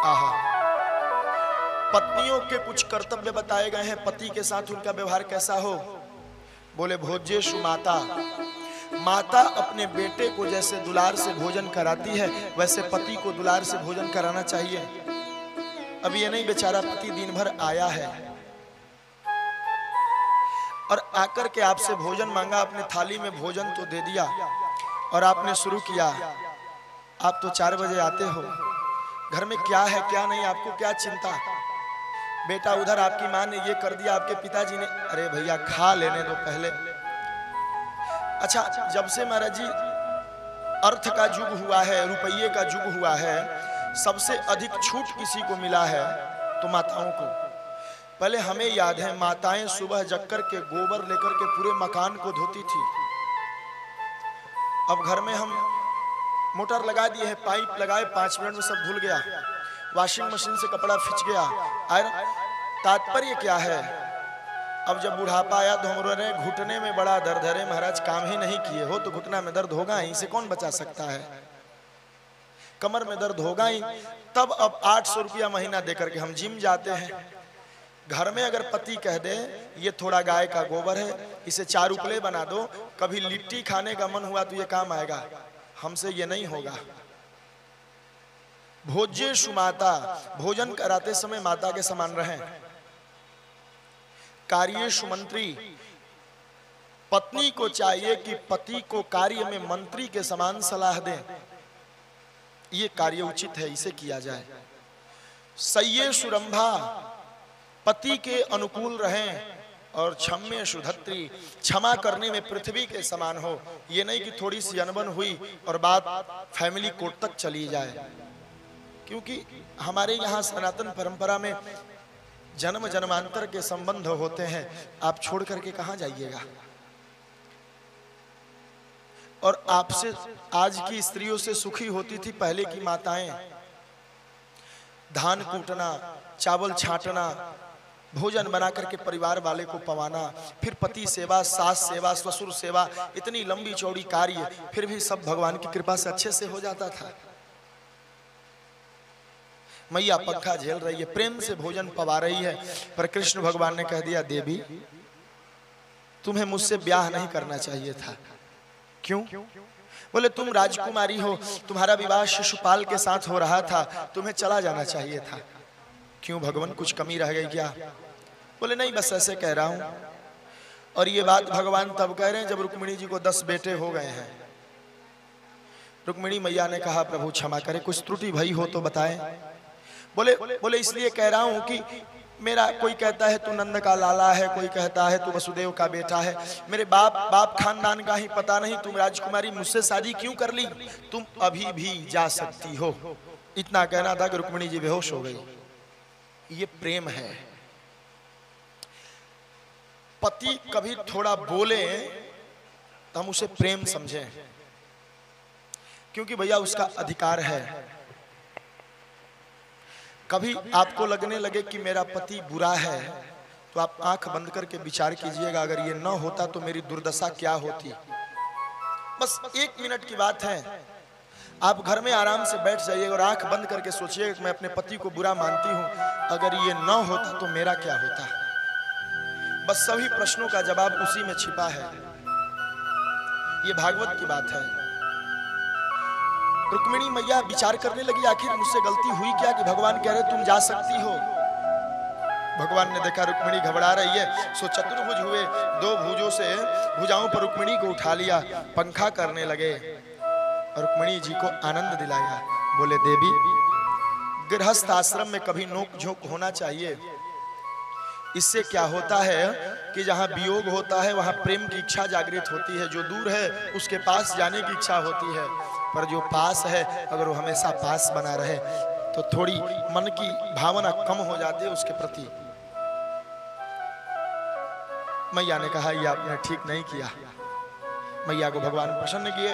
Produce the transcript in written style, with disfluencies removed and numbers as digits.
आहा, पत्नियों के कुछ कर्तव्य बताए गए हैं, पति के साथ उनका व्यवहार कैसा हो। बोले भोज्येषु माता, माता अपने बेटे को जैसे दुलार से भोजन कराती है वैसे पति को दुलार से भोजन कराना चाहिए। अब ये नहीं बेचारा पति दिन भर आया है और आकर के आपसे भोजन मांगा, अपने थाली में भोजन तो दे दिया और आपने शुरू किया। आप तो 4 बजे आते हो, घर में क्या है क्या नहीं आपको क्या चिंता। बेटा उधर आपकी माँ ने ये कर दिया, आपके पिताजी ने, अरे भैया खा लेने दो पहले। अच्छा, जब से महाराज जी अर्थ का युग हुआ है, रुपये का युग हुआ है, सबसे अधिक छूट किसी को मिला है तो माताओं को। पहले हमें याद है माताएं सुबह जग कर के गोबर लेकर के पूरे मकान को धोती थी। अब घर में हम मोटर लगा दिए हैं, पाइप लगाए, 5 मिनट में सब धुल गया, वॉशिंग मशीन से कपड़ा खिंच गया। तात्पर्य क्या है, अब जब बुढ़ापा आया तो हमने घुटने में बड़ा दर्द है, महाराज काम ही नहीं किए हो तो घुटना में दर्द होगा ही, इसे कौन बचा सकता है। कमर में दर्द होगा ही, तब अब 800 रुपया महीना देकर के हम जिम जाते हैं। घर में अगर पति कह दे ये थोड़ा गाय का गोबर है, इसे 4 उपले बना दो, कभी लिट्टी खाने का मन हुआ तो ये काम आएगा, हमसे ये नहीं होगा। भोज्येषु माता, भोजन कराते समय माता के समान रहें। कार्येषु मंत्री, पत्नी को चाहिए कि पति को कार्य में मंत्री के समान सलाह दें, ये कार्य उचित है, इसे किया जाए। सय्येषु रंभा, पति के अनुकूल रहें। और क्षम्येषु धत्री, क्षमा करने में पृथ्वी के समान हो, ये नहीं कि थोड़ी सी अनबन हुई और बात फैमिली कोर्ट तक चली जाए। क्योंकि हमारे यहाँ सनातन परंपरा में जन्म जन्मांतर के संबंध होते हैं, आप छोड़ करके कहाँ जाइएगा। और आपसे आज की स्त्रियों से सुखी होती थी पहले की माताएं। धान कूटना, चावल छांटना, भोजन बना करके परिवार वाले को पवाना, फिर पति सेवा, सास सेवा, ससुर सेवा, इतनी लंबी चौड़ी कार्य, फिर भी सब भगवान की कृपा से अच्छे से हो जाता था। मैया पंखा झेल रही है, प्रेम से भोजन पवा रही है, पर कृष्ण भगवान ने कह दिया देवी तुम्हें मुझसे ब्याह नहीं करना चाहिए था। क्यों? बोले तुम राजकुमारी हो, तुम्हारा विवाह शिशुपाल के साथ हो रहा था, तुम्हें चला जाना चाहिए था। क्यों भगवान, कुछ कमी रह गई क्या? बोले नहीं, बस ऐसे कह रहा हूं। और ये बात भगवान तब कह रहे हैं जब रुक्मिणी जी को 10 बेटे हो गए हैं। रुक्मिणी मैया ने कहा प्रभु क्षमा करें, कुछ त्रुटि भई हो तो बताएं। बोले इसलिए कह रहा हूं कि मेरा कोई कहता है तू नंद का लाला है, कोई कहता है तू वसुदेव का बेटा है, मेरे बाप खानदान का ही पता नहीं, तुम राजकुमारी मुझसे शादी क्यों कर ली? तुम अभी भी जा सकती हो। इतना कहना था कि रुक्मिणी जी बेहोश हो गई। ये प्रेम है। पति कभी थोड़ा बोले तो हम उसे प्रेम समझें, क्योंकि भैया उसका अधिकार है। कभी आपको लगने लगे कि मेरा पति बुरा है तो आप आंख बंद करके विचार कीजिएगा, अगर ये न होता तो मेरी दुर्दशा क्या होती। बस 1 मिनट की बात है, आप घर में आराम से बैठ जाइएगा और आंख बंद करके सोचिएगा कि मैं अपने पति को बुरा मानती हूं, अगर ये न होता तो मेरा क्या होता। बस सभी प्रश्नों का जवाब उसी में छिपा है। ये भागवत की बात है। रुक्मिणी मैया विचार करने लगी आखिर मुझसे गलती हुई क्या कि भगवान कह रहे तुम जा सकती हो। भगवान ने देखा रुक्मिणी घबरा रही है, सो चतुर्भुज हुए, 2 भुजों से भुजाओं पर रुक्मिणी को उठा लिया, पंखा करने लगे और रुक्मिणी जी को आनंद दिलाया। बोले देवी गृहस्थ आश्रम में कभी नोक झोंक होना चाहिए। इससे क्या होता है कि जहाँ वियोग होता है वहाँ प्रेम की इच्छा जागृत होती है। जो दूर है उसके पास जाने की इच्छा होती है, पर जो पास है अगर वो हमेशा पास बना रहे तो थोड़ी मन की भावना कम हो जाती है उसके प्रति। मैया ने कहा ये आपने ठीक नहीं किया। मैया को भगवान प्रसन्न किए।